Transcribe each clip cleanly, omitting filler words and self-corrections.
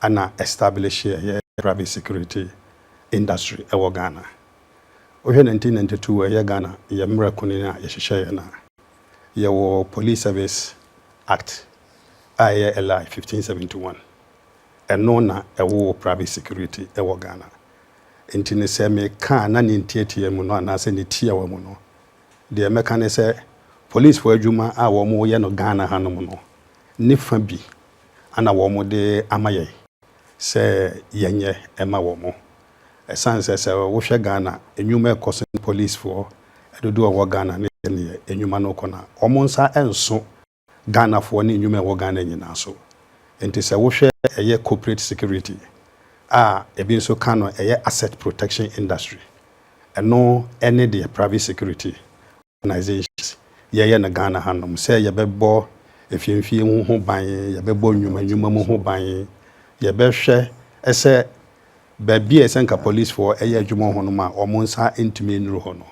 ana establish a private security industry e Ghana. Ohe 1992 ye Ghana ye mra kunina ye hyehyɛ na ye wo Police Service Act ILI 1571 eno na ewo private security e Ghana. Enti ne se me kan na ne ntiatia mu no anase ne tia wa mu no de me kan se police for adwuma a wo mo ye no Ghana hanom no ne fa bi ana wo mo de amaye se yenye ema wo mo esanse se wo hwe Ghana enwuma ekoso police for edodo wo Ghana ne enwuma no kona omo nsa enso Ghana for ne enwuma wo Ghana nyina so enti se wo hwe eye corporate security ebi nso kano eye asset protection industry eno any the private security organizations ye na Ghana hanom se ye bebo efiemfie ho ban ye bebo nwuma mu ho ban ye behwe ese baby esenka police for eye adwuma ho no ma omo nsa entumi nru ho no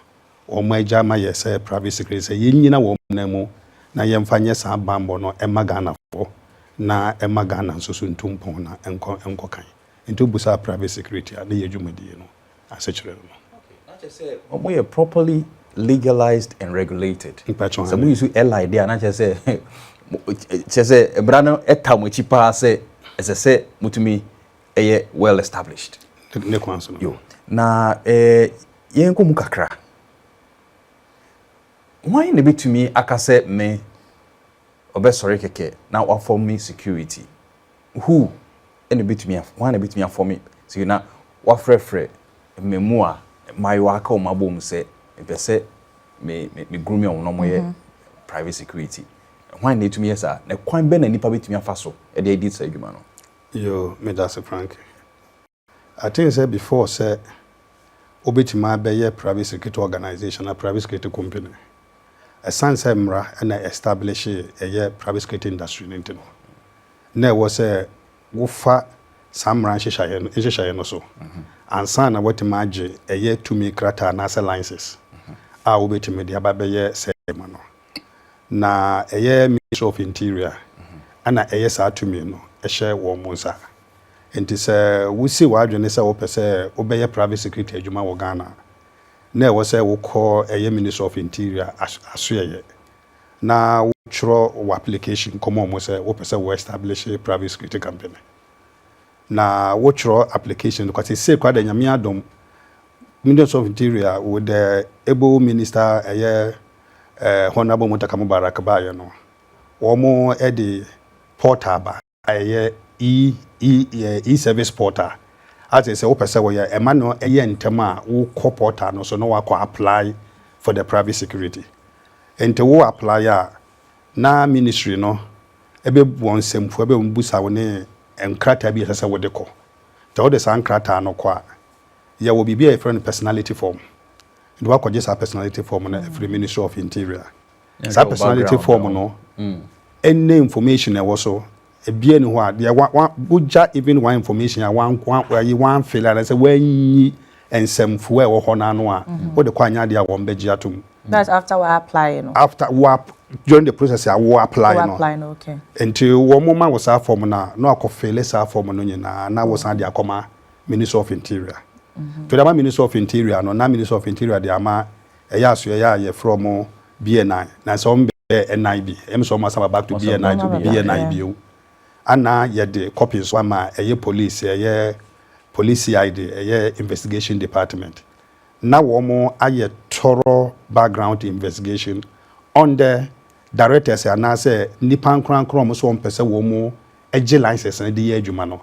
omo agya ma ye se private security se ye nyina wo na mu na ye mfanye sa bambo no ema Ghana for na ema Ghana nso so ntumpon na enko kan into busa private security and the adwumadie no asechire no. Not just say we are properly legalized and regulated. So we use LI there na just say brano etamu chipa say as I say mutumi well established. Ne kwanso no. Yo. Na yenko mu kakra. Why ne bitumi akase me obesore keke na offer me security. Who and a bit me one a bit me for me so you know what frefre memoir my work on my boom say if say me groom me on no more private security why need to me sir na kwan be na nipa bit me afa so e dey did say adwuma no yo me that's frank I think say before say obetima be ye private security organization a private security company a sense mra and establish a private security industry nintino na was a wofa samran hyehyɛ no so ansa na watima age eye tumi krata na se licenses a wobetimi de ababeye se ma no na eye Ministry of Interior ana eye sa tumi no ehye wo monsa enti se wusi wadwene se wo pese obeye private security adwuma wo Ghana na wo se wo kɔ eye Ministry of Interior asoye na wo chro wo application komo mo se wo pese wo establish a private security company na wo chro application because it say kwada nyame adom Ministry of Interior with the able minister honorable Mutaka Mubarak ba no wo mo the portal ba e service portal as say wo pese wo ye ema no ntem a wo kɔ portal no so no wa kɔ apply for the private security ente wo apply na ministry no ebe buon semfu ebe mbusa wo ne enkrata bi sese wo de kɔ te wo de san krata no kɔ a ya wo bibia e friend personality form ndo wa kɔje sa personality form na free Ministry of Interior sa personality form no any information e wo so e bia ni ho a de buja even one information a one fail and say wanyi ensemfu e wo ho na no a wo de kɔ anya de a wo mbeji atom. That's after we apply, you know. After we during the process, I will apply. No, okay. Until one moment was our form now, no, I could fail our form no, now was on the Akoma Minister of Interior. To the Minister of Interior, no, now Minister of Interior, the Ama, a yes, you from BNI. Now some NIB, so much back to BNI to BNIB. And now you the copies one a police, a police ID, a investigation department. Now womo aye thorough background investigation on the directors and na say nipa nkran so mpese womo age license na de adwuma no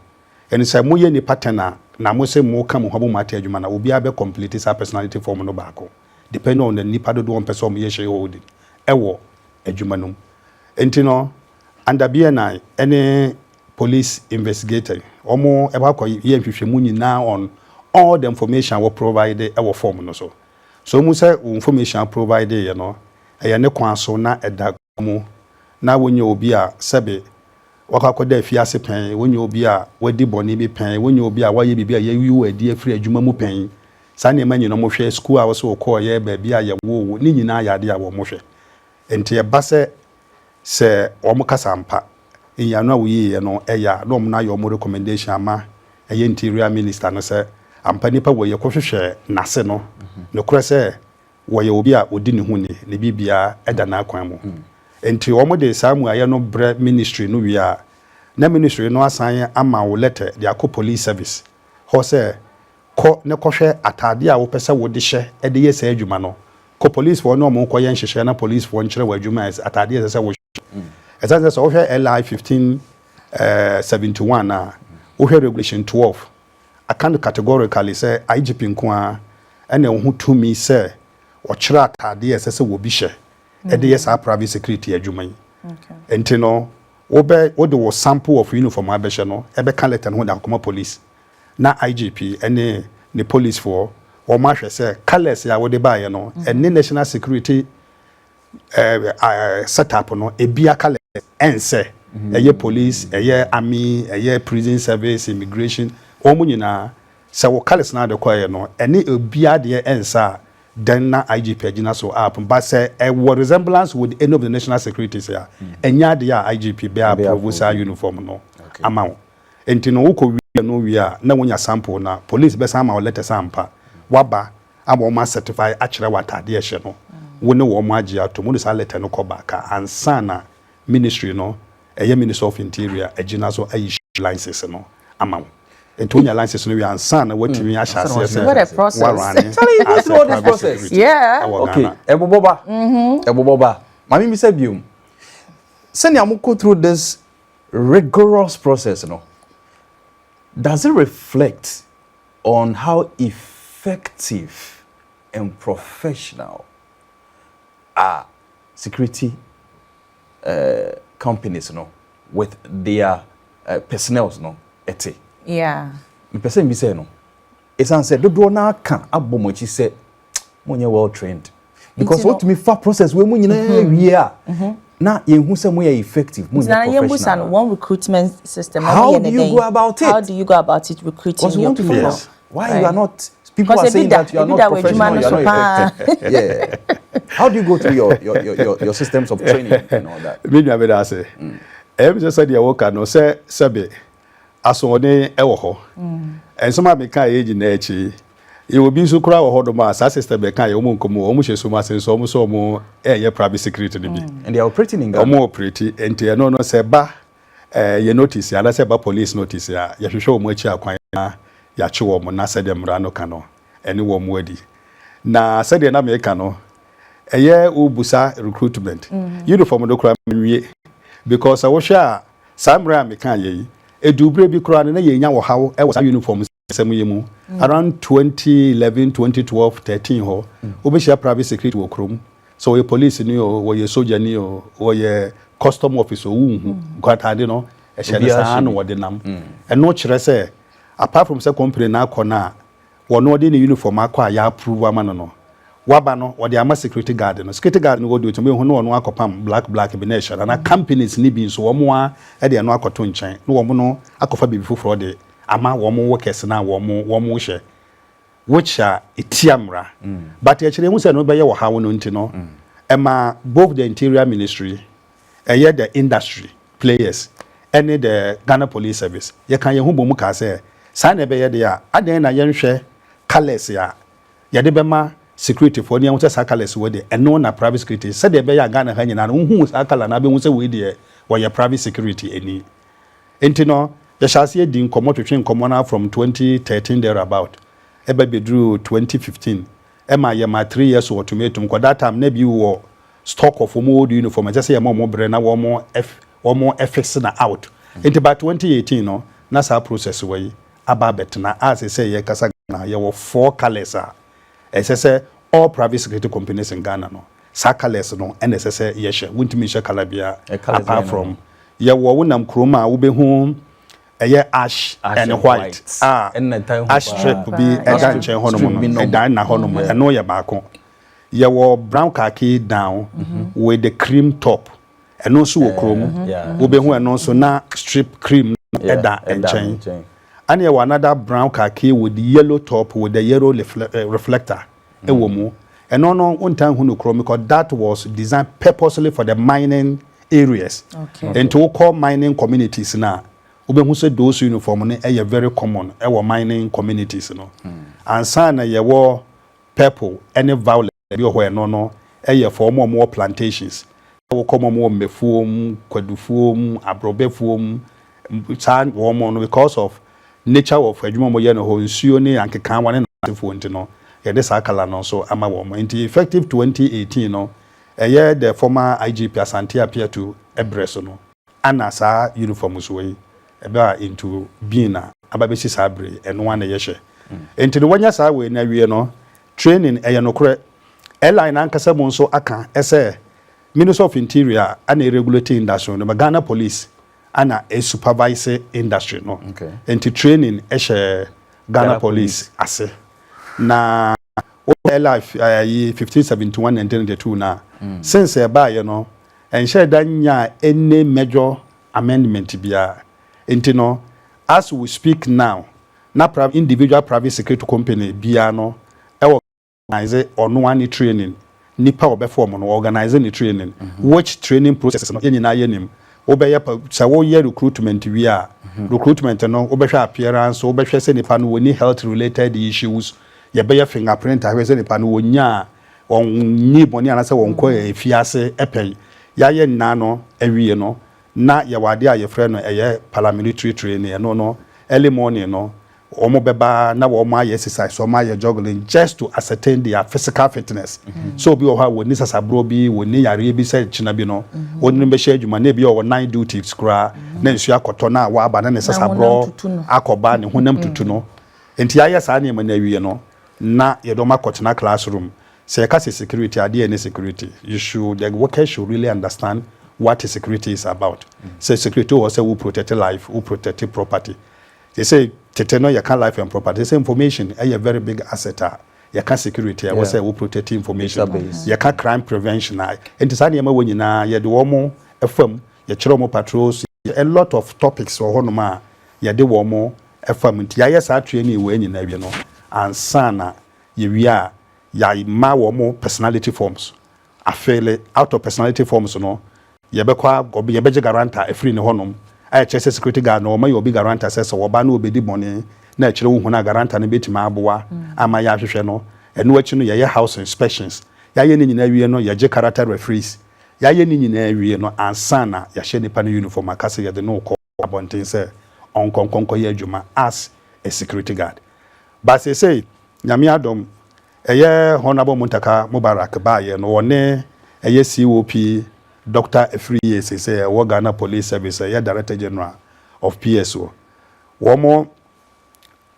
eni say mo ye ni pattern na mo say mo ka mo habo mate adwuma na obi abe complete sa personality form no baako depending on the nipa do mpese mo ye shareholding ewo adwuma no enti no under BNI any police investigator omo e ba ko ye nhwehwemu nyina on all the information we provided our form no so mu say information provided you know e ne kwan so na eda mu na wonye obi a sebe wakakoda afiase pen wonye obi a wadi boni bi pen wonye obi a waye bibia ye wi adi afiri adwuma mu pen sa ne manyi no mo hwe school a wo so ko ye ba bia ye wo ni nyina ya de a wo mo hwe enti e ba se o mo kasa mpa in ya no we no eya no na your recommendation ama eye interior minister no say ampa nipa wo ye kwohwehwe nase no no kure say wo ye obi a odi ne hu ne bibia eda na akwan mu enti wo mo de samu aye no bre ministry no wi a na ministry no asan ama wo letter the akọ police service ho say ko ne kwohwe atade a wo pese wo de hye e de ye say adwuma no ko police for no mo ko ye nhyehyɛ na police for nkyere wa adwuma atade ye say wo exactly so we LI 1571 na we regulation 12 I can't categorically say IGP nko ene ho to me say o kyerɛ atade say wo bi hye e de yes private security adwuma yi okay enti no wo de wo sample of uniform abɛhye no e be kan letter no da koma police na IGP ene the police for o ma hwɛ say colors ya wo de ba ye no ene national security setup no ebia colors ense eye police eye army eye prison service immigration omo nyina se wo colors na de kwaye no ene ebia de ensa then na IGP agina so up but say a resemblance with any of the national securities here enya de ya IGP be approve sa uniform no amount enti no wo ko wi no wi a na wonya sample na police be sama letter sampa waba aba o ma certify akire watade hye no wo ne wo mo agi ato mo sa letter no ko back ansa na ministry no eye minister of interior agina so ayi license no amount Antonia license no we answer na what we asha say what a process actually you go through all this process yeah okay eboboba eboboba mami mi say biom send am go through this rigorous process no does it reflect on how effective and professional are security companies no with their personnel no ete yeah me person be say no it's answer do na ka abomochi say monye well trained because what me fa process we munyina wie a na yehu say mo effective mo professional one recruitment system how do you go about it recruiting your people yes. Why right. You are not people are saying that you are not professional you are not effective yeah how do you go through your systems of training and all that me na be that say just say the work no say sabe asone ewo ho ensoma me kan age na echi e obi so kura wo ho do ma sa sister be kan ye omo nkomo omo hye so ma sen so omo ye private security ni bi and they are operating in Ghana omo operate enti no say ba ye notice ya na say ba police notice ya ye hwehwe omo achi akwan na ya che wo mo na say dem ra no ka no ene wo mo adi na say de na me ka no eye obusa recruitment uniform do kura me because I wish samra me kan ye edubre bi kura na ye nya wo hawo e wo sa uniform sem ye mu around 2011 2012 13 ho obehia private security wo krom so we police ni o we soldier ni o we custom officer wu hu kwatade no e hye sa no wo de nam e no kire se apart from say company na akona wo no de ni uniform akwa ya approve ama no waba no wo de ama security guard no wo do to me hu no no akopam black be na hye na companies ni bi so wo mo a e de no akoto nchen no wo mo no akofa bibi foforo de ama wo mo workers na wo mo hye which etiamra but actually hu say no be ye wo hawo no nti no ema both the interior ministry the industry players and the Ghana Police Service ye kan ye hu bomu ka say sa na be ye de ya aden na ye nhwe colors ya ye de be ma security for near sa colors we de eno na private security said de be ya Ghana ha nyina no hu sa color na be hu say we de we private security eni enti no the shall din comot twetwen commoner from 2013 thereabout ebe bedru 2015 ema ye ma 3 years automatum ko that time na bi wo stock of old uniform just say mo bre na wo mo fix na out enti by 2018 no na sa process we aba betna as say ye kasa na ye wo 4 colors say all private security companies in Ghana no sa colors no NSS ye hye wuntimi hye color bia apart from ye wo wonam kroma wo be hu ash and white ash strip be ega nchen honom eda na honom eno ye baako ye wo brown khaki down with the cream top eno so wo krom wo be hu eno so na strip cream eda nchen and ye another brown khaki with the yellow top with the yellow reflector ewo mu eno no untan hu no krom because that was designed purposely for the mining areas. Okay. And to call mining communities now. Who say those uniform are very common. Our mining communities, And sana ye war purple any violence where no for more plantations. Will come more mefuom, quadufuom, abrobefuom, time warm because of nature of Edmond Moyano who Sione and Kikawan and Funtino. Yeah, this akala no so ama warm. Effective 2018 no. A year the former IGP Asante appear to Ebresono. Anna sa uniforms way. Eba into Bina, Ababesi Sabre, and one yeshe. Into the one yasa way na we no training a yanokre airline ankasa monso aka ese Minister of Interior and a regulating industry no Ghana Police and a supervisor industry no. Okay. Into training eshe Ghana Police ase. Na life 1571 and 1022 na since eba you know and share danya any major amendment biya. Intino, as we speak now, na individual private security company biano organize on one training, nipa obeform on organizing the training, which training process no any na yenim. Obeye sa wo year recruitment we are recruitment no obehwe appearance obehwe se nipa no woni health related issues ye be fingerprint ahwe se nipa no wonya on ni boni anase won ko efiase epel ya ye nna no awie no na ya wade a ye frɛ no eye paramilitary training no early morning no omo beba na wo ma exercise so ma ye juggling just to ascertain their physical fitness. So bi o ha woni sasabro bi woni yare bi se china bi no woni be share adwuma na bi o night duties kra na nsu akoto na wa aba na ne sasabro akoba ne honam tutu no enti aye sa na ma na wie no na ye do makoto na classroom say ka security ade any security you should the workers should really understand what security is about. Say security was say who protect life, who protect property. They say teteno you can life and property. They say information a very big asset. You can security I was say who protect information. You can crime prevention. And it's any when you na you do more FM, you chromo patrols, a lot of topics or honoma, you do more FM. Yes, I training when you know and sana you are ya ma more personality forms. I fail out of personality forms, yebekwa obi yebeje guarantor efri ne honom a chese security guard no ma ye obi guarantor se wo na obedi bone na akire wo hu na guarantor ne betima aboa ama ya hwehwe no eno achi no ye house inspections ya ye ne nyina wie no ye je character referees ya ye ne nyina wie no ansana ya hye nipa no uniform akase ye de no ko abonten se onkonkonko ye adwuma as a security guard but say nyame adom eye honorable Muntaka Mubarak ba ye no one eye COP Dr. Efriye say Ghana Police Service, Director General of PSO. One more,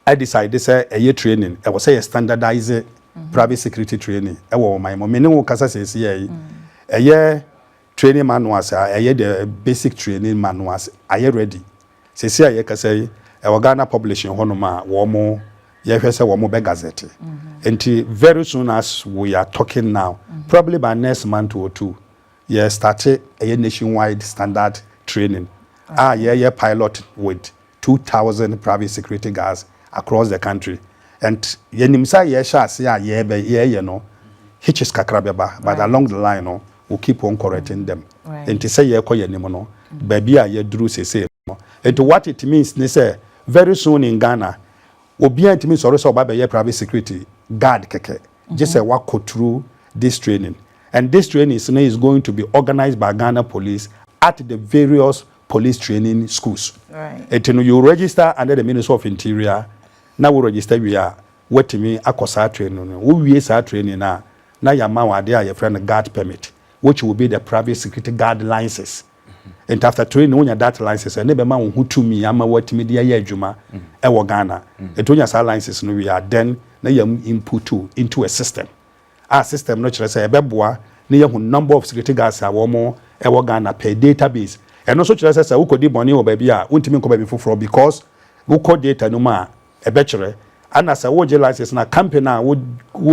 I decided say a year training. I was say a standardized private security training. I was my mom. Many more cases a year training manuals. A year the basic training manuals. Are you ready? Say I can say Ghana publishing honoma. One more. Yes, one more gazette. Until very soon as we are talking now, probably by next month or two. Yeah, started a nationwide standard training. Yeah, pilot with 2,000 private security guards across the country. And yenimsa you know, hitches kakrabeba, but along the line, we'll keep on correcting them. And to say no, baby ye drew say and to what it means, they say very soon in Ghana, will be it means also about private security guard keke. Just a walk through this training. And this training is going to be organized by Ghana Police at the various police training schools. Right. And you register under the Ministry of Interior. Now we register we are what me akosa training. We are training now. Now your man there your friend guard permit, which will be the private security guard licenses. And after training when you that license, and never man who to me ama what me there juma e Ghana. And when you say licenses no we are then now you input into a system. Our system no chere say ebeboa na ye hu number of security guards a wo mo e wo Ghana per database and also chere say ukodi boni wo ba bia untimi nko ba bi foforo because ukodi data no ma e be chere ana say wo je license na company na wo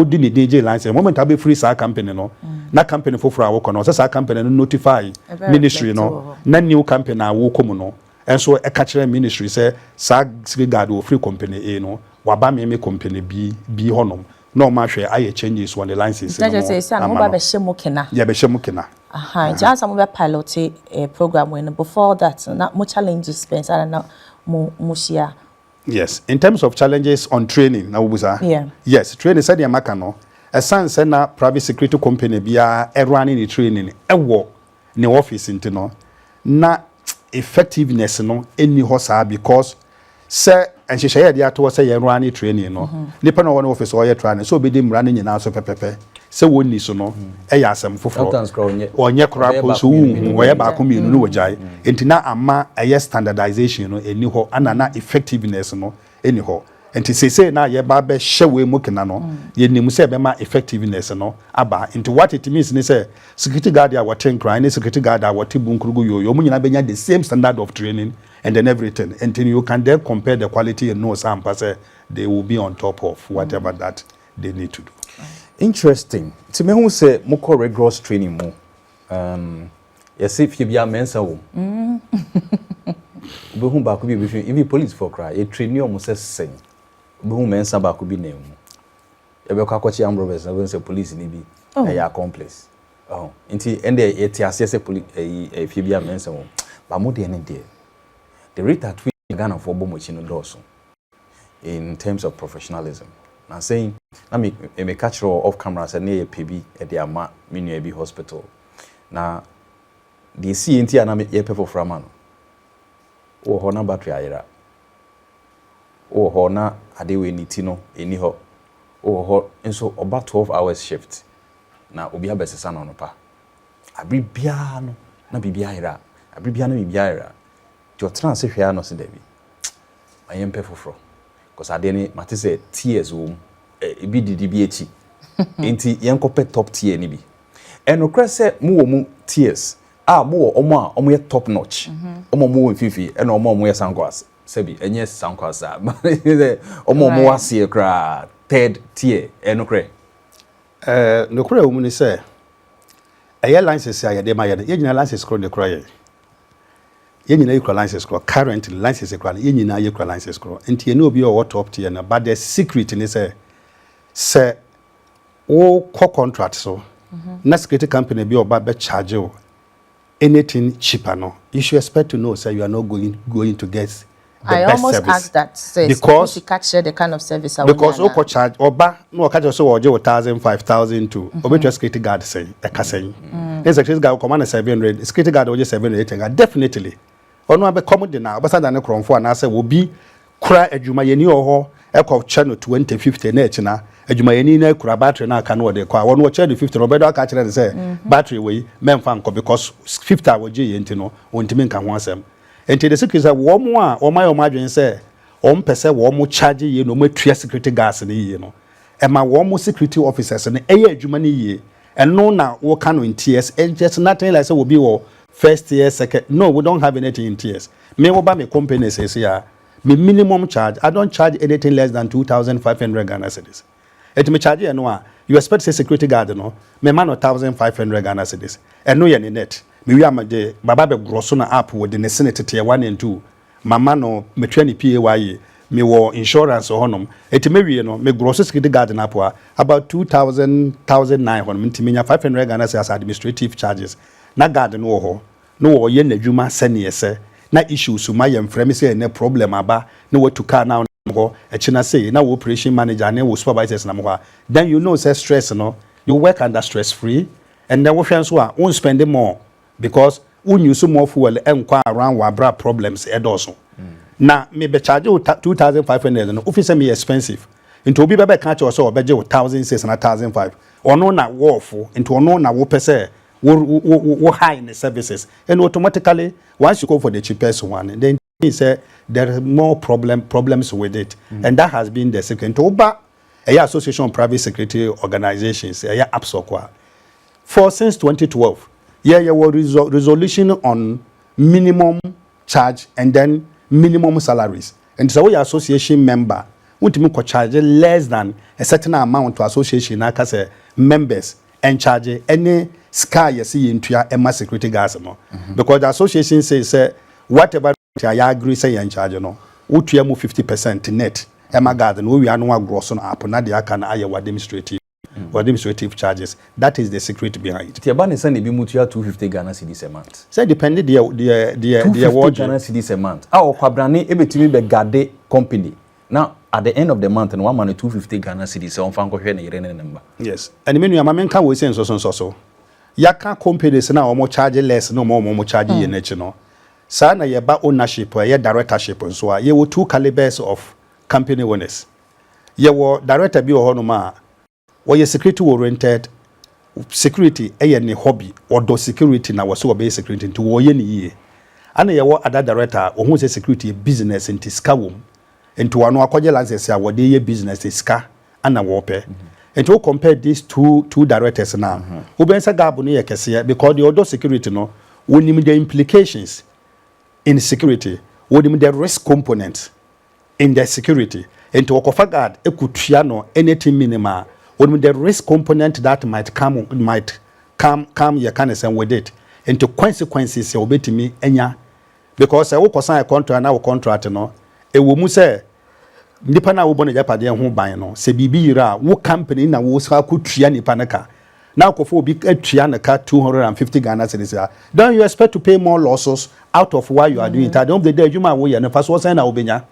di ni DJ license moment abi free sa company no na company foforo a wo kono say sa company no notify ministry no na new company na wo komu no and so e ka chere ministry say sa security guard wo free company A no wa ba me company B honom no mahwe aye changes on the license no just say say no ba be shemu kena yeah be shemu kena aha just am be pilot a program when before that na mo challenges spend na mo share. Yes, in terms of challenges on training na ubuza yeah yes training said maka no esanse na private security company bia running the training ewo ne office intino na effectiveness no eni ho saa because say enhyehyɛ de ato say running training no nipa no one office or training so obedi mra ne nyina so pepepe say woni so no eya asem foforo onye kora po so wo ba ko mienu no wajai entina ama eye standardization no eni ho ana na effectiveness no eni ho enti say na ye ba be hyewe mu kena no ye nim say be ma effectiveness no aba into what it means ni say security guard ya waten crime security guard ya watibu nkrugu yo mu nyina benya the same standard of training and then everything until you can then compare the quality and know some say they will be on top of whatever that they need to do. Interesting. To me who say moko rigorous training mo yes if you be a mensa wo be hu ba ko bi even police for cry e train you almost say be hu mensa ba ko bi na mu e be kwa chi ambrobes na say police ni bi e ya accomplice nti ende e ti ase say police if you be a mensa wo ba mo de ne de the rate at which Ghana for bomochi no doso in terms of professionalism. Now saying na me catch off camera say na PB e dey ama me nua bi hospital. Na the CNT na me ye pepper from no. O ho na battery ayira. O ho na ade we ni ti no eni ho. O ho nso about 12 hours shift. Na obi abesesa no no pa. Abri bia no na bibia ayira. Abri bia na bibia ayira. Your trans hwea no se da bi ayem pefofro because ade ni mate say tears wo e bi didi bi echi enti yenkopɛ top tier ni bi enokra se mu wo mu tears mu wo omo ye top notch omo mu wo mfifi ena omo ye sankwas se bi enye sankwas omo wase kra third tier enokra nokra wo mu ni se eye license ayede ma yede ye nyina license kro de kra ye yenyina equal license cro currently license equal yenyina equal license cro enti ene obi o top tier na but the secret ni say o contract so na security company bi oba be charge you anything cheaper no you should expect to know say you are not going to get the I best almost service. asked that says because you catch the kind of service because o charge oba no catch so o je 1,000 5,000 to obi security guard say e ka say the security guard command 700 security guard o je 700 definitely ono abe common na obasa da ne kronfo na say obi kura adwuma yeni oho e ko channel 2050 na echi na adwuma yeni na kura battery na aka no de kwa wono channel 50 no bedo aka kire say battery we memfa nko because 50 awoje yenti no ontimi nka ho asem enti the security say wo mo a o mayo madwen say o mpese wo mo charge ye no matua security gas ne ye no e ma wo mo security officers ne eye adwuma ne ye eno na wo ka no in TS and just nothing like say wo bi wo first year second no we don't have anything in TS me wo ba me company says here me minimum charge I don't charge anything less than 2,500 Ghana cedis et me charge you know you expect say security guard no me man 1,500 Ghana cedis and no ye net me wi amade baba be grosso na app with the senate tier 1 and 2 mama no me twa ni PAYE me wo insurance honom et me wi no me grosso security guard na app about 2,900 honom ntiminya 500 Ghana cedis as administrative charges na guard no ho no wo ye nadwuma sene se na issues ma ye mfrem se ne problem aba na watu car now ho e china say na wo operation manager na wo supervisors na mo then you know say stress no you work under stress free and then wo hwen so a won spend more because won use more fuel enkwa around wa bra problems edoso na me be charge 2,500 no office me expensive into obi be ka che so obeje 1,600 na 1,500 ono na worth into ono na wo pese wo high in the services and automatically once you go for the cheapest one then he said there are more problems with it and that has been the second oba association of private security organizations APSOCWA for since 2012 resolution on minimum charge and then minimum salaries and so we association member ultimately ko charge less than a certain amount to association akase members and charge any sky you see into your security guards no because the association says whatever I agree say in charge no utua mu 50% net Emma Garden, we are no gross on up, not the Akan Aya administrative charges. That is the secret behind it. Tiabani send the Bimutia 250 Ghana cedis a month. So depending the 250 Ghana cedis a month. Our Kwabrani ebetimi be gade company. Now at the end of the month and 1 month 250 Ghana cedis on Fanko Hene number. Yes. And the menu American we say so. Yaka companies now or more charge less, no more charge in national. Sana ye ba ownership or ye directorship and so ye were 2 calibers of company owners. Ye were director be or honoma or ye security oriented security a hobby or do security now was so base security into wo ye ye. And ye were other director or who say security business into skawum into one akwaje lances ya wode ye business ska and a warpe. And to compare these two directors now, who ben sa gap no yekese because the other security no we need the implications in security, we need the risk component in the security. And to okofa guard ekutua no anything minimal, we need the risk component that might come you can say with it. And to consequences you betimi enya because I will sign a contract now contract no e wo mu say nipa na wo bone japade ho ban no se bibi yira wo company na wo sa kutua nipa naka na akofo obi atua naka 250 Ghana cedis. Don't you expect to pay more losses out of what you are doing? At the end of the day adwuma wo ye no fa so say na obenya,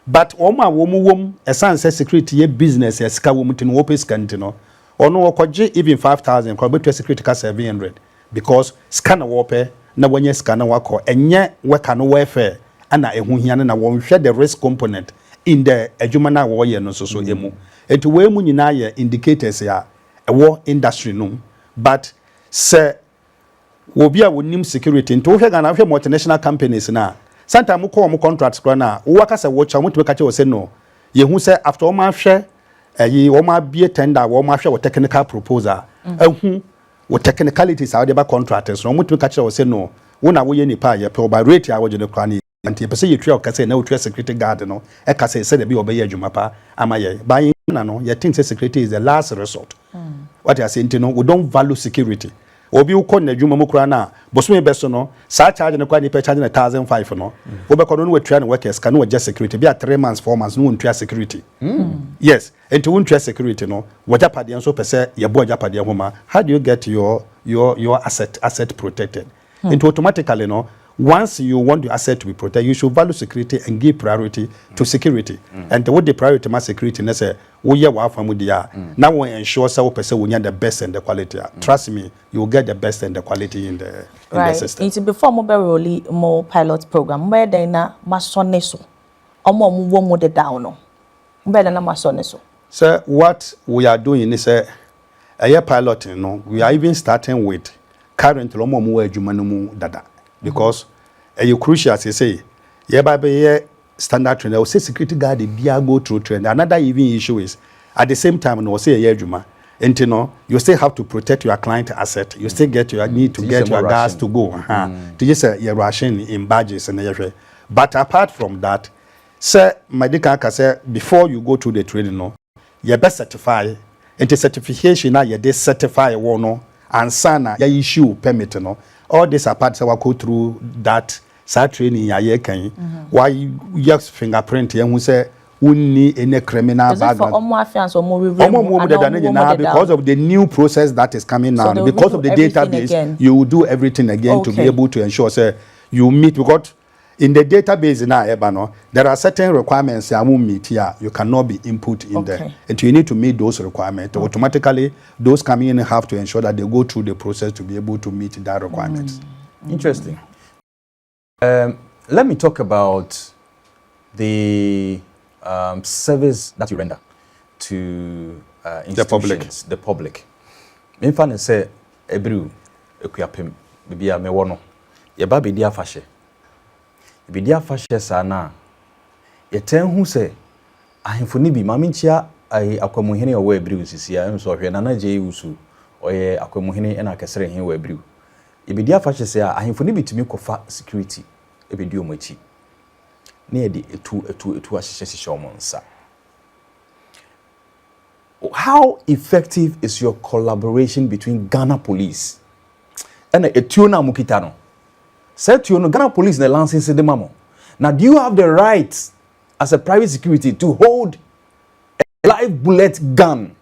but oma wo mu wom esan say security ye business ye sika wo mutin wo pay sika ntino ono okoje even 5000 kwa betu security ka 700 because scan wo pay na wanya scan wako enye weka no welfare ana ehu hia na wo hwe the risk component in the adwuma na wo ye no so emu etu we mu nyina ye indicators ya ewo industry no, but se obi a wonim security nto hwe Ghana hwe multinational companies na sometimes mo call mo contracts kra na wo aka se wo cha mo tube ka che wo se no ye hu se after o ma hwe yi o ma bie tender wo ma hwe wo technical proposal ehu wo technicalities how dey ba contractors no mo tube ka che wo se no wo na wo ye nipa ye pe ba rate a wo je ne kra ni anti pese ye twa o ka se na wo twa security guard no e ka se dey be obey adwuma pa ama ye ba na no you think security is the last resort. What you saying, we don't value security. Obi ukon na juma mukura na bosume beso no sa charge na kwa ni pe charge na 1,500 no obi kono no we train workers can no just security be 3 months 4 months no ntwa security. Yes, and to ntwa security no wajapade nso pese ye bo wajapade homa. How do you get your asset protected? And automatically no once you want your asset to be protected, you should value security and give priority to security. And what the priority ma security na say we ye wa famu dia now we ensure say we person we the best and the quality. Trust me, you will get the best and the quality in the system. It's before mobile role more pilot program where they na masone so omo mu wo mo de down no where they na masone so. So what we are doing is a year piloting no, we are even starting with currently omo mu adwuma no mu dada. Because you crucial as you say, yeah, by standard training, I will say security guard the go through training. Another even issue is at the same time, no say yeah, Juma, and you still have to protect your client asset. You still get your need to get your gas to go. To just your ration in badges and everything. But apart from that, sir, my dear say before you go to the training, no, you best certify. And the certification now you certify one no, and sana ya issue permit no. All these are parts that will go through that training ya can why you fingerprint who say we any criminal background because of the new process that is coming now, because of the database you will do everything again to be able to ensure say you meet, because in the database now there are certain requirements you won't meet here, you cannot be input in there, and you need to meet those requirements. Automatically those coming in have to ensure that they go through the process to be able to meet that requirements. Interesting. Let me talk about the service that you render to institutions, the public. Me fan say ebru ekuapem bibia me wono ye ba be dia fashe bidia fashe sana yeten hu se ahemfo ni bi maminchia akwamuhene owo ebru sisia enso hwe na je usu oye akwamuhene na kesere hen wo ebru bidia fashe se ahemfo ni bitumi kofa security ebedi omachi na ye de etu ahyehyehye omonsa. How effective is your collaboration between Ghana Police and Etuona Mukitano? Said to you, Ghana Police the license de mamo. Now, do you have the right as a private security to hold a live bullet gun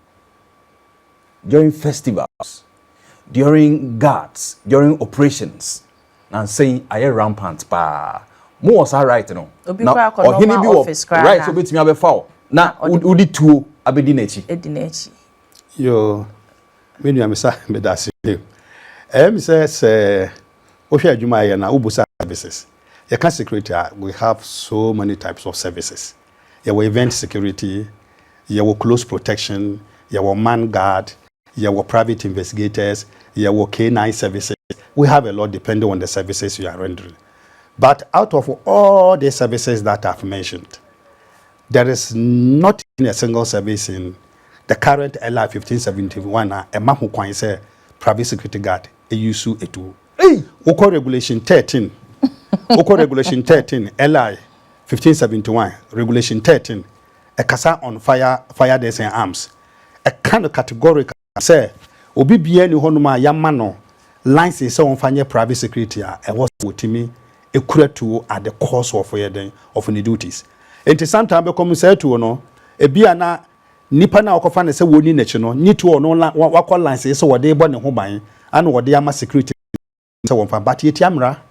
during festivals, during guards, during operations, and saying I am rampant pa. Mo was right no. Now or he be right so bit me abefa. Na udi tuo abedi nechi. Edi nechi. Yo me nua me sa me da se. Says ohwe adwuma ye na ubusa services. You can security we have so many types of services. You event security, you close protection, you man guard, you private investigators, you K9 services. We have a lot depending on the services you are rendering. But out of all the services that I've mentioned, there is not even a single service in the current LI 1571 a man who can say private security guard a use a tool. Hey, Oko regulation 13. Oko regulation 13 LI 1571 regulation 13 a casa on fire days and arms. A kind of categorical say obi bia ni honuma yamano license on fanya private security a was with me a to at the course of any duties. And to some time become say to no a bia na nipa na okofane say woni nechi no ni to no wakọ license so wode bo ne ho ban and wode ama security so won fa but yetiamra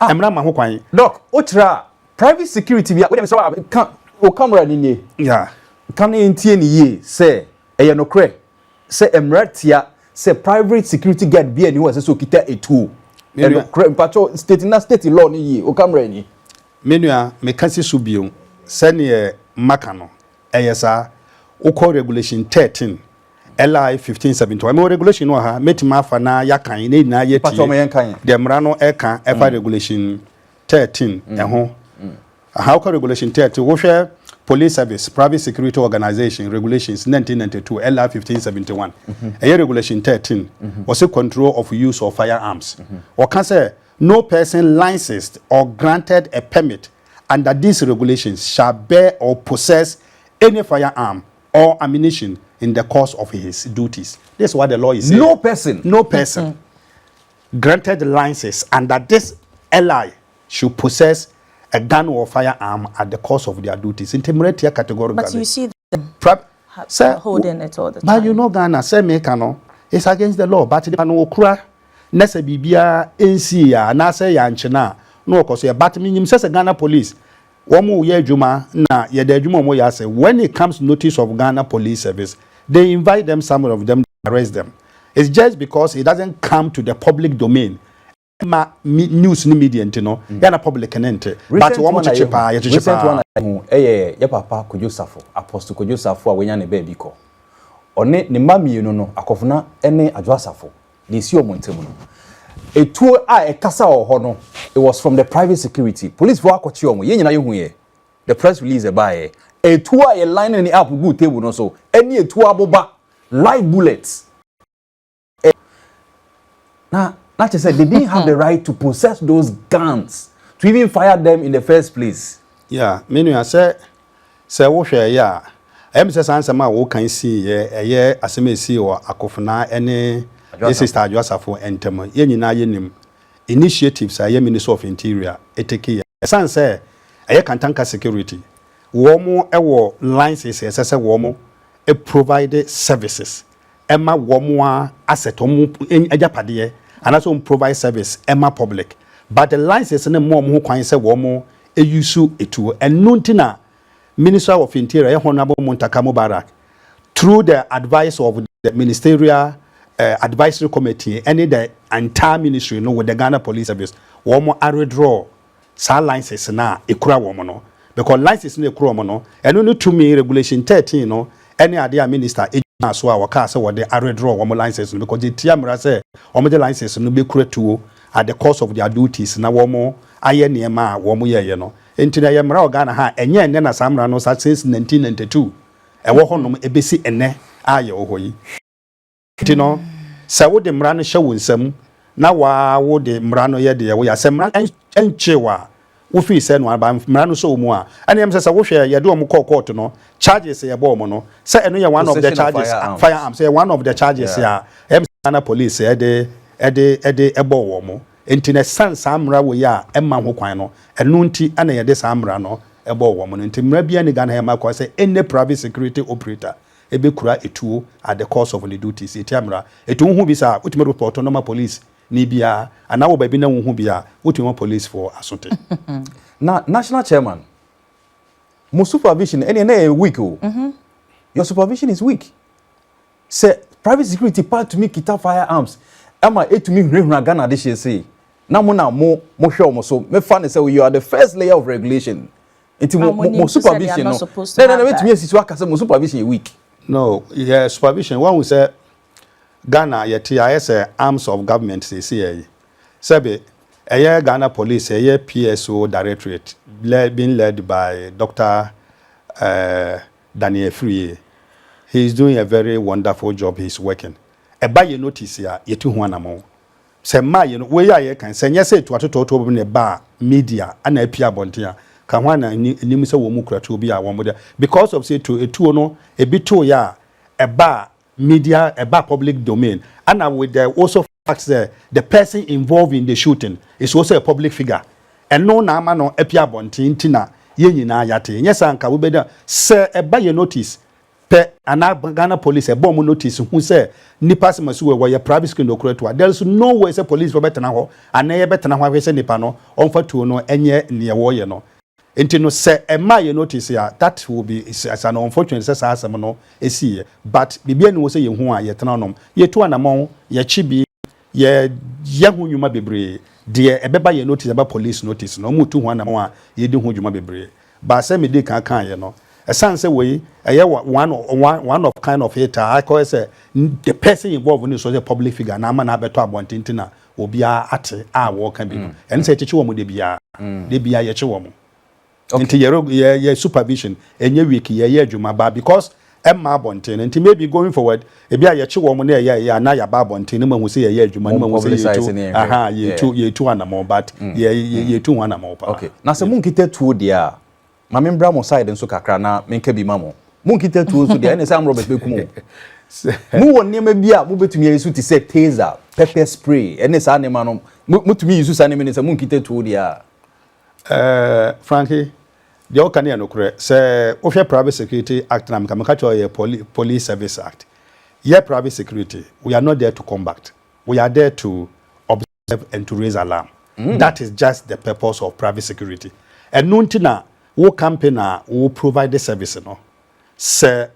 emra ma ho kwan doc otra private security bia we dem say o camera ni nie yeah kan entie ni ye say eye no kre say emratia say private security guard bia ni wo say so kita a tool and patrol state na state law ni ye o camera ni menua me kan si so biom sene maka no eyesa Oko regulation 13 LI 1571 mo regulation no ha metima afa na yakan na ina yeti de mra no eka efa regulation 13 eho how regulation 13 wo hwe police service private security organization regulations 1992 LI 1571 regulation 13 was a control of use of firearms or can say no person licensed or granted a permit under these regulations shall bear or possess any firearm or ammunition in the course of his duties. This is what the law is saying. No person granted license under this LI should possess a gun or firearm at the course of their duties. Intimidate categorically. But you see them holding it all the time. But you know Ghana, say make no, it's against the law. But the no kura, nese bibia NC ya, na say ya nchena, no cause ya. But minimum says Ghana police. Womu ye juma na ye de juma mo ya say when it comes to notice of Ghana police service, they invite them, some of them to arrest them. It's just because it doesn't come to the public domain. News ni media ntino yana public ente but wo mo chechepa ya chechepa ya papa Kojosafo apostle Kojosafo a wenya ne baby ko one ne mami no no akofuna ene adwasafo de si omontemu no etuo a ekasa ho no it was from the private security police for akochi omo ye nyina ye hu ye the press release by etuo a line ni up good table no so ene etuo aboba live bullets na not to say they didn't have the right to possess those guns to even fire them in the first place. Yeah, menu I say wo hwe ya em say sansama wo kan see ye aseme see o akofuna ene sister Adwasafo entem ye nyina ye nim initiatives aye Minister of Interior eteke san say aye kantanka security wo mo ewo licenses say wo mo e provide services ema wo mo asset mo ajapade and also provide service emma public but the license ne mo ho kwan se wo mo use etu enuntina Minister of Interior Honorable Muntaka Mubarak through the advice of the ministerial advisory committee and the entire ministry no with the Ghana Police Service wo mo redraw sa license na ekura wo mo no because license na ekura mo no eno no to me regulation 13 no any other minister so our car say what they redraw one license because the tiamra say one the license no be create at the course of their duties na one aye niema one ye no enti na yemra Ghana ha enye enne na samra no since 1992 e wo honom ebesi enne aye ohoyi enti no say wo de mra no hye wonsam na wo de mra no ye de wo ya semra enchewa wo fi say no aba mra no so mu a ane yem say wo hwe ye de o mu court no charges ye bo mo no say eno ye one of the charges firearms say one of the charges ya Ghana police ede ebo wo mo enti na san samra wo ya emma ho kwan no eno nti ana ye de samra no ebo wo mo nti mra bia ni Ghana ma kwa say any private security operator ebe kura etuo at the course of the duties etiamra etu hu bi sa ultimate report normal police ni bia ana wo ba bi na hu bia ultimate police for asote na national chairman mo supervision any na weak o your supervision is weak say private security part to me kita firearms ama etumi hwehuna Ghana de say na mo hwe omo so me fa ne say you are the first layer of regulation enti mo supervision no na etumi asisu aka say mo supervision is weak. No, yeah, supervision. One will say Ghana, yeah, TIS arms of government, say, Sebe, a Ghana police, a PSO directorate, being led by Dr. Daniel Free. He is doing a very wonderful job. He's working. A buy you notice here, you two one more. Say, my, you know, where I can say, yes, to what to in a bar, media, and a Pia Bontia. Kawana nimisa wo mukra to be a womoda because of say to a two no a bit to ya a bar media a bar public domain and with the also facts there the person involved in the shooting is also a public figure and no na ma no epia bontin tina ye nyina yate nyesa anka wo beda say a buy notice pe ana Ghana police a bomb notice who say nipa semasu we were private screen okreto there is no way say police for better na ho ana ye better na ho say nipa no onfa to no enye ne wo ye no. Enti no say ema you notice ya that will be as an unfortunate say asem no esi but bibia no say ye hu a ye tena nom ye to anamon ye chibi ye hu nyuma bebre de ebeba ye notice about police notice no mu tu hu anamon a ye di hu nyuma bebre ba say me dey kan ye no esan say we one of kind of it I call say the person involved in so the public figure na ma na beto abontinti na obia ate a wo kan bi no en say chichi wo mu de bia ye chi wo mu. Into your supervision and your week ye adwuma ba because Emma Bontin and maybe going forward e bia ye che wo mo na ye na ya ba bontin no ma say ye adwuma no ma say ye two anamo but ye two anamo pa. Okay na se mun kita two dia ma me mbra mo side nso kakra na menka bi ma mo mun kita two so dia na Sam Robert bekumo mu won nema bia mo betumi yesu ti say taser pepper spray ene sa ne ma no mutumi yesu sa ne me ne se mun kita two dia Frankie, the Okania no correct. Say, of your Private Security Act, and I'm your Police Service Act. Yeah, private security. We are not there to combat. We are there to observe and to raise alarm. That is just the purpose of private security. And nuntina, wo campaign wo provide the service no. Say,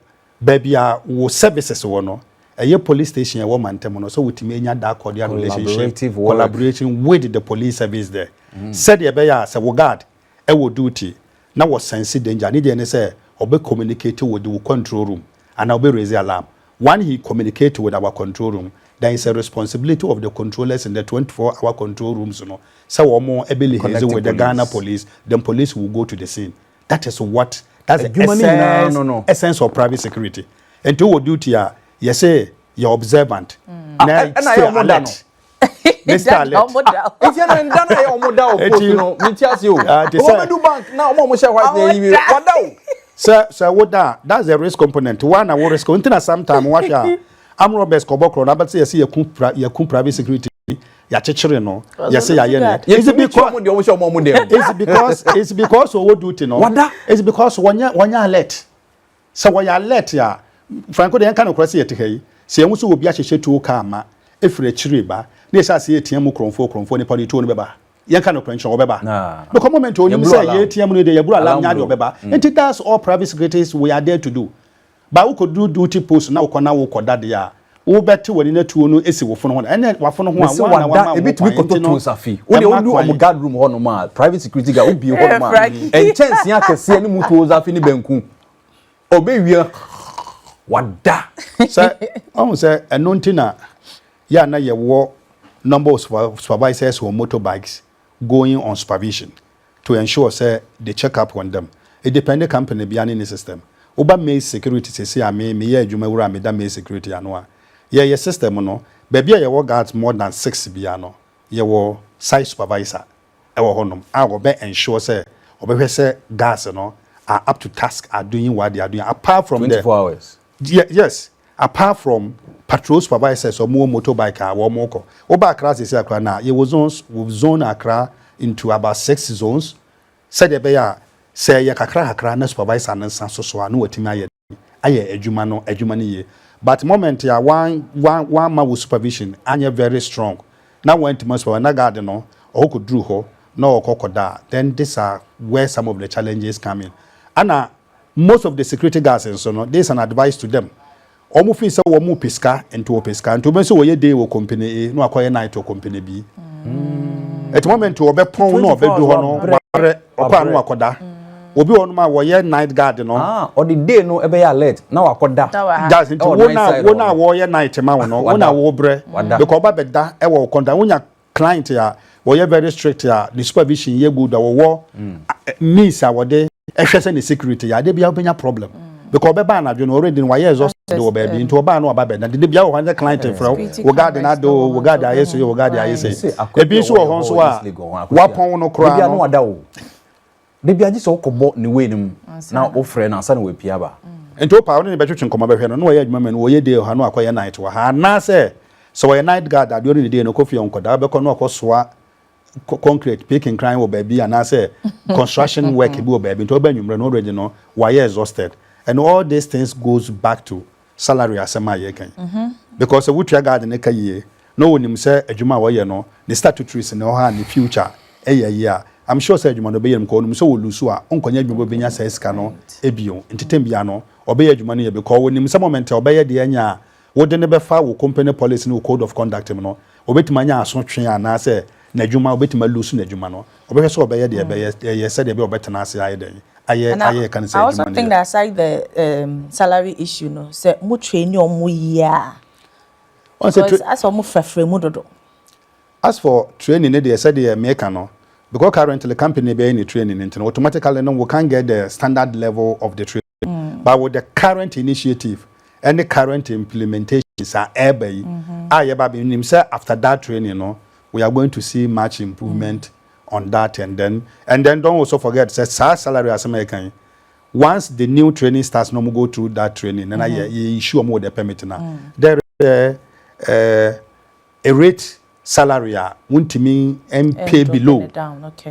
baby, wo services no. A police station a woman temono so with me that cordial relationship collaborating with the police service there. Said the beya say wo guard e wo duty na wo sense danger need dey say obe communicate with the control room and obe raise alarm. When he communicate with our control room, there is a responsibility of the controllers in the 24-hour control rooms no. So wo mo ebe liaison with the Ghana police, then police will go to the scene. That's the essence of private security. And to wo duty you say you're observant. And I am alert. Mr. Alert. If you're not done, I am model. You tell you. Do bank now. Mom share what they what down. Sir, what that? That's the risk component. One, I will risk. Until sometime, watch out. I'm Robert Kobokro. Now, but say, see, you private security. Ya chechire no. Ya say ya yene. Is it because what duty no? It's because when you alert. So when you alert ya. Franco de kan okrase yeteke se enwo obi ahyehe tuo ka ama efire chire ba na yesa se yetiam kromfo ne padi tuo no beba yen kan okranche obeba no come moment oni say yetiam no de yabura alam nya de obeba and that's all private secretaries we are there to do ba we could do duty post na ukona wo koda de ya wo beti woni na tuo no esi wo fono ho ene wafono ho a wa e bitumi koto to safi wo de odu om guard room ho no ma private security ga obi ho no ma en chance ya kese ni mutu safi ni banku obewia wada say almost say enontina ya na ye wo number of supervisors or motorbikes going on supervision to ensure say they check up on them. A dependent company beyond in the system oba me security say me ye adwuma wura me da me security ano a ye system no baby ye wo guards more than 6 bia no ye wo site supervisor e wo honom a go be ensure say obehwe say gas no are up to task, are doing what they are doing apart from 24 hours. Yes, apart from patrol supervisors or more motorbike or more. Oba Accra is na. You was zone Accra into about 6 zones. Said the bear say ya kakra na supervisor na nsa so na watimi aye adwuma no ye but moment ya one ma with supervision anya very strong na went to super na guard no o could drew ho na okokoda then these are where some of the challenges come in and most of the security guards and so no there's an advice to them omo fi say wo mu piska into piska into be say wo ye day wo company A no akoye night wo company B at moment wo be pon no be do ho no ware okwa no akoda obi wonu ma wo ye night guard no or the day no ebe ya alert na wakoda that's it wona wo ye night ma wono wona wo bre because ba beda e wo konda wonya client ya wo ye very strict ya the supervision ye good wo means awode ehwese the security ya de bia obenya problem because beba na dwe no already no ye exhausted wo baby into oba na oba beda de bia wo han client from wo guard na do wo guard ayeso wo guard ayeso e bi so wo hon so a wapon no kra no wada wo de bia ji so kobo ni we nim na ofre na asa na we pia ba ento pa woni be twetwe nkoma behwe no ye adwuma men wo ye day ha no akoye night wo ha na say so we night guard ade ori day no kofi onkoda be ko no akosoa concrete picking crime wo baby and say construction work be wo baby to ba nwumre no already no why exhausted and all these things goes back to salary asema ye kan because we try guard ne kaye no wonim say adwuma wo ye no the statutories ne ho ha ne future eye I'm sure say adwuma no be yem ko no so wo lusu a onkonya adwuma benya say sika no ebio entitem bia no obey adwuma no ye because wonim some moment obey de anya wo de ne be fa wo company policy no code of conduct no obetima anya aso twen ana say na adwuma obetima lusu na adwuma no obehwe so obey de ye say de be obetena ase aye den aye can say adwuma no. I also think that aside the salary issue no say mo train omo ya as omo frefre mu dodo as for training they said they make no because currently the company be any training into automatically no we can get the standard level of the training but with the current initiative and the current implementations are ebe say after that training no we are going to see much improvement on that and then don't also forget say salary as American once the new training starts no go through that training and you issue more the permit now there a rate salary wuntimi pay below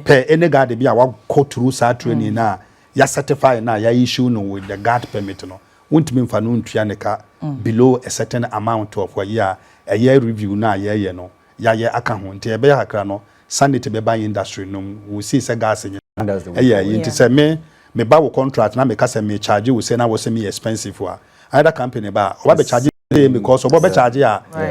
per any guard be a go through that training na ya certify na ya issue no with the guard permit no wuntimi mfa no ntua neka below a certain amount of a year review na ye no ya aka ho nti e be hakra no sanity be buy industry no we see say gas nti say me ba wo contract na me ka say me charge we say na wo say me expensive wa either company ba wa be charge because obo be charge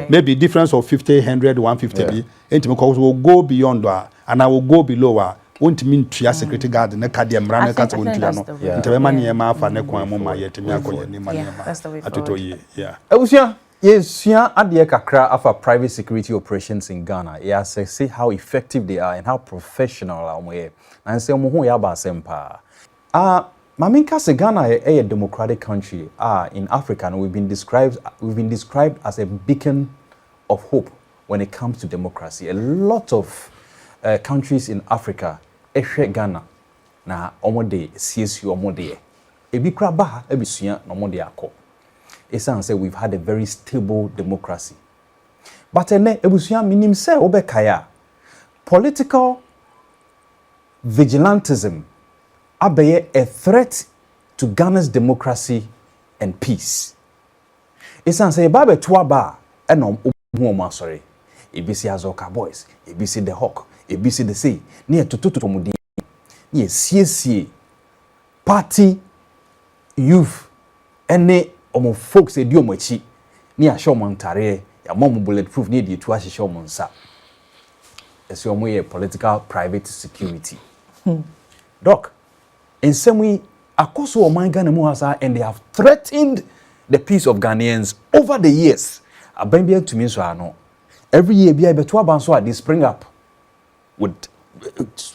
maybe difference of 50 100 150 be enti me will go beyond and I will go below won't mean to security guard na ka de mra na ka to ntua no enti be mane ma afa ne kwan mo ma yetimi akoye ni mane ma atoto yi Ebusia yesua ade kakra afa private security operations in Ghana say how effective they are and how professional are we and say mo ho ya ba sempa Maminka se Ghana a democratic country in Africa and we've been described as a beacon of hope when it comes to democracy. A lot of countries in Africa Ghana na omode CSU omode ebi kraba ebisua na omode akọ. Esan say we've had a very stable democracy. But ene ebusua minim say obekaya political vigilantism abeye a threat to Ghana's democracy and peace. Esan say babe tuaba enom omo sorry. Ebisi Azoka boys, ebisi the Hawk, ebisi the Sea, near to mudi. Yes, CSC party youth ene omo folks e di omochi near show montare ya mom bulletproof near the tuashi show monsa. Esi omo ye political private security. Doc, in some way, Akoso Oman Ghana Muhasa and they have threatened the peace of Ghanaians over the years. Abambia to me so I know. Every year, they spring up with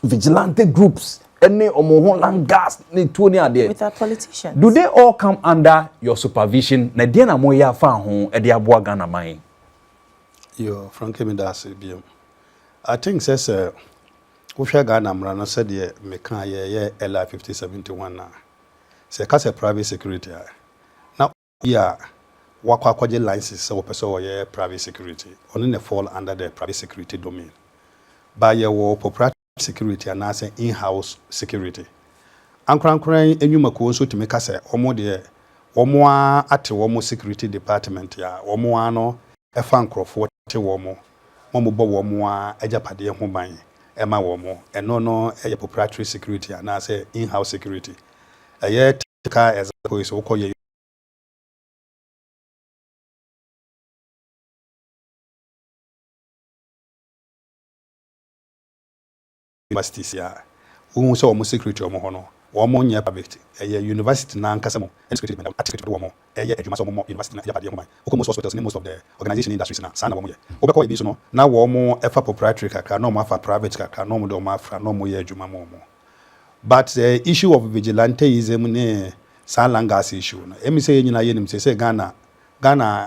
vigilante groups. Any omohon gas with our politicians. Do they all come under your supervision? Na dia na moya fa ho e de aboa Ghana man. Yo, Frankie Medasi biom. I think says Usha Ghana Mrana said ye meka ye LI 5071 na. Se ka se private security. Now yeah, wakwa kwaje license so person ye private security. Only fall under the private security domain. By your proprietary security and as in-house security. ankran enwuma ko nso timi ka se omo de omo a ate omo security department ya omo ano efa nkrofo te omo bo omo a ejapade ho ban ema omo eno no eye proprietary security na say in-house security eye tika example is okoye universities ya who so omo security omo ho no omo nya private university na nkasa mo security article omo adwuma so omo university na ejapade ho ban okomo hospitals ni most of the organization industries na sana omo ye obekọ ebi so no na omo efa proprietary kakra na omo afa private kakra na omo de omo afra na omo ye adwuma mo omo. But the issue of vigilanteism ne Salangas issue. Emi say nyina yenim say Ghana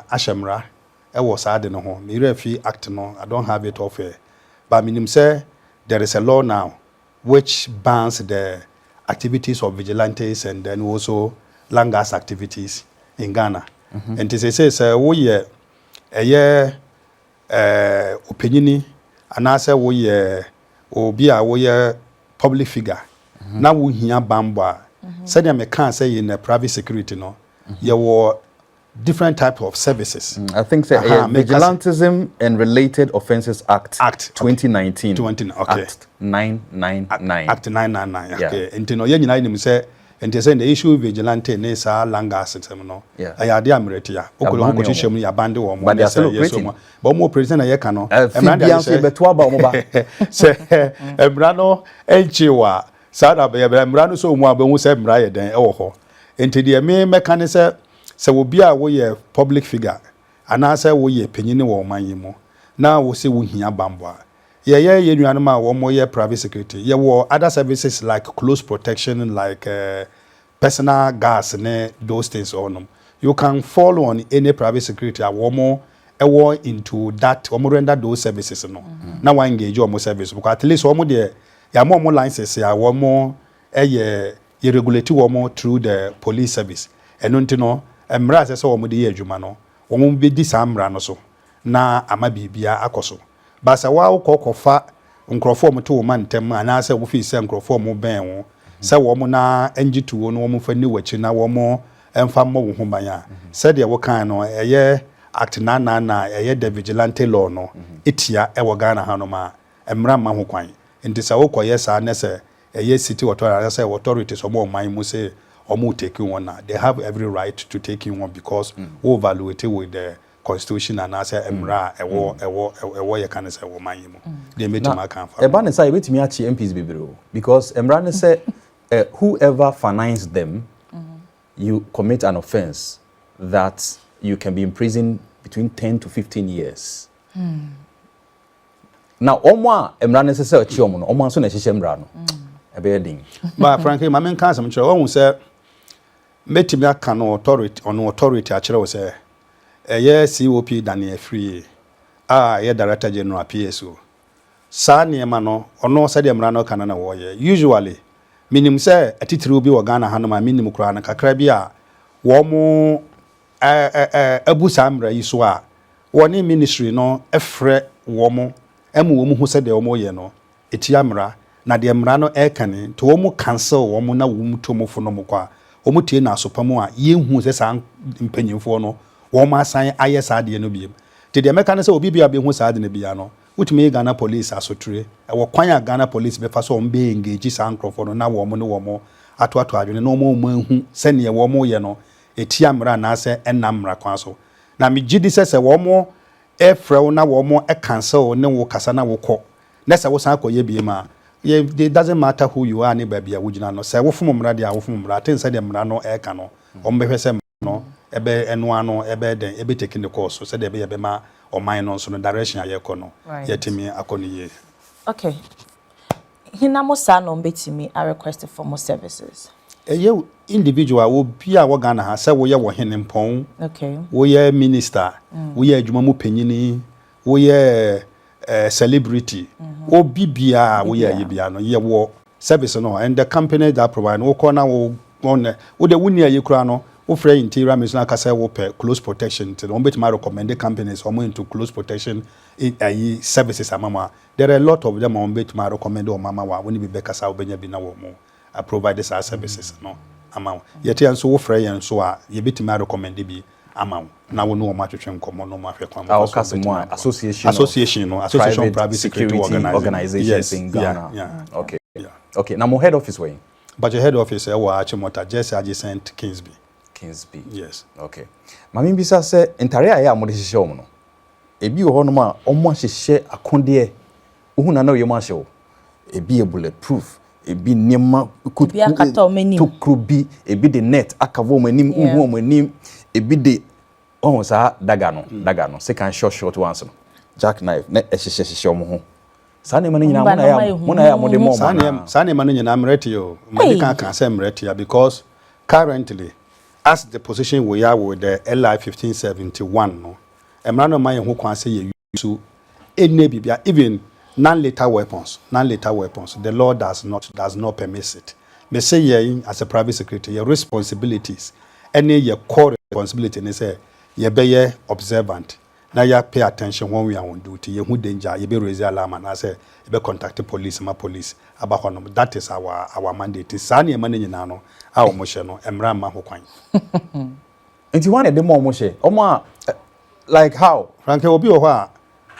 Ashemra e was ade no ho. Me refi act no, I don't have it off here. But minim say there is a law now which bans the activities of vigilantes and then also Langas activities in Ghana. And to say we ye opinioni anase we ye obi a we ye public figure. Now we hear bamba. Said me can't say in private security no. You were different type of services. I think Vigilantism and Related Offences Act 2019. 20, okay. Act 999. Act 999. Okay. And you know you know say and they say the issue vigilante ne sa langa system no. I dey amrete ya. Okolo ho kochi shemu ya bande wo mo. But they are still operating. But mo operating na ye ka no. Emranda say beto aba mo ba. Say emrano enchiwa sada be emrano so mu abahu say emra ye den e wo ho. Enti de me meka se obi a wo ye public figure ana say wo ye panyini wo man yi mo na wo se wo hia bambo ye nuanom a wo mo ye private security ye wo other services like close protection like personal gas ne those things on you can follow on any private security a wo mo into that wo mo render those services no na wa engage wo mo service because at least wo mo de ya mo license ya wo mo ye regulate wo mo through the police service eno ntino emra se wo mo de ye adwuma no wo mo be di samra no so na ama bibia akoso basa wa kokofa nkrofo mo to man ntem ana se wo fi se nkrofo mo ben wo se wo mo na engitu wo no wo mo fa ni wachi na wo mo emfa mo wo ho ban ya se de wo kan no eye act na eye the vigilante law no etia e wo Ghana ha no ma emra ma ho kwan enti se wo koye sa na se eye city authorities omo man mu say omo taking one na they have every right to take in one because we evaluate with the constitution and as emra ewo ye kan say wo man mu they make him account for e ban say betimi achi MPs bibiro because emra ne say whoever finance them you commit an offense that you can be imprisoned between 10 to 15 years. Now omwa emra ne say achi omo no omwa so na hihye emra no but frankly my main counsel mchire won say metimi aka no authority akire wo say COP Daniel Free ye director general PSO sa niema no ono say de mra no kana na wo ye usually minim say atitiri obi wo Ghana hanu ma minim kura na kakra bi a wo mo abusa mra yi so a woni ministry no efre wo mo emu wo mu hu say de wo mo ye no etia mra na de mra no ekane to wo mu cancel wo mu na wo mu to mo fo no mo kwa wo mu tie na asopam a ye hu se sa mpanyimfo no wo ma san aye sa de no biem te de meka ne se obi bia be hu sa de ne bia no wutumi Ghana police asotre e wo kwan ya Ghana police be fa so mbe engage sa nkrofo no na wo mo ne wo mo ato adwene no mo hu se ne wo mo ye no etia mra na se enam mra kwan so na me gidi se wo mo efrew na wo mo e cancel ne wo kasa na wo kọ na se wo san akoye biem a it doesn't matter who you are, baby. I would not say, "Wo from Mradia, wo from Mratin," said them Rano Ekano, Ombefesem, no, Ebe Enuano, Ebe, then Ebe taking the course, so said there be a bema or mine on the direction I econo, yet me Akoni. Okay. Hinamosano betimi I requested for more services. You individual will be our Ghana has said we are hin pong. Okay. We are minister, we are Jumamu Penini, we are celebrity. O BBA we are Yibiano, ye war service no, and the company that provide no corner will on the Wunia Ukrano, who free interior Misna Casa will pay close protection to the bit my recommended companies or more into close protection in services. Mama, there are a lot of them on bit my recommend or Mama when you be Becca Sao Benya Bina more. provide these services no ama yet nso wo frɛ yɛn so a yɛbɛtumi recommend bi ama na wo no ma twetwe nkɔmɔ no ma hwɛ kwan association private security organizations in Ghana. Okay now my head office way but your head office wa Achimota just adjacent Kingsby. Yes. Okay mami bisa sɛ ntare a ya mo de hyehyɛ wo no ebi wo hɔ no ma ɔmo ahyehyɛ akondeɛ uhuna na oyɛ mo ahyew ebi e bulletproof ebi niema tukrubi ebi de net akavo mo anim uhu mo anim ebi de sa daga no second short ones no jackknife na ehyehyɛ omo ho sa ne mane nyina mo na ya mo de mo sa ne mane nyina mreti yo mane kan say mreti ya because currently as the position we are with the LI 1571 no emra no man ho kwan say ye use any bibia even non-lethal weapons the law does not permit it. Me say ye as a private secretary your responsibilities any your core responsibility ne say ye be observant na ya pay attention when we are on duty ye hu danger ye be raise alarm and say ye be contact the police aba hono that is our mandate sa na man nyina no a omo hye no emra ma ho kwan enti wan e de mo hye omo like how frank obi o ho a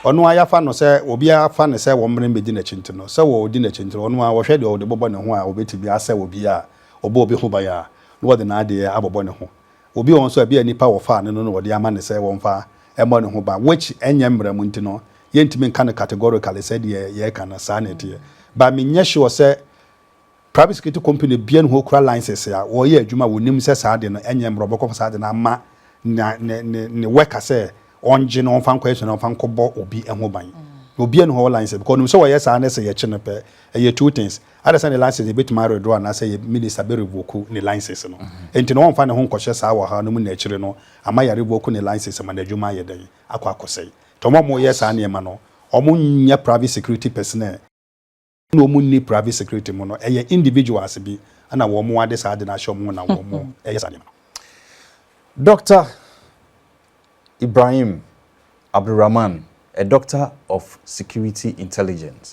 ono ayafa no se obi afa ne se wo mre medi na chinti no se wo odi na chinti ono a wo hwe de wo de bobo ne ho a obeti bi ase obi a obi ho ba ya no wo de na ade abobo ne ho obi won so abi anipa wo fa ne no wo de ama ne se wo mfa emo ne ho ba which enye mre mu nti no yentimi nka ne categorically se de ye kana sa na tie ba me nye sure se private security company bia ne ho kura license ya wo ye adwuma wo nim se sa de no enye mre bokọ sa de na ma ne worker se onje no fan question no fan kobo obi eho ban obi en ho license because no so we yes na say ye chine pe e two things other say the license e bit marry draw na say minister be revoke ni license no enti no won fa ne ho nkɔhye saa wa ha no mu na akire no ama ya revoke ni license ma na adwuma ye dan akɔ to mo yes na ma no omo nya private security personnel no mu ni private security mo no e individuals bi ana wo mo ade saa de na hye mo na wo mo e yes na Dr. Ibrahim Abdul Rahman, a doctor of security intelligence.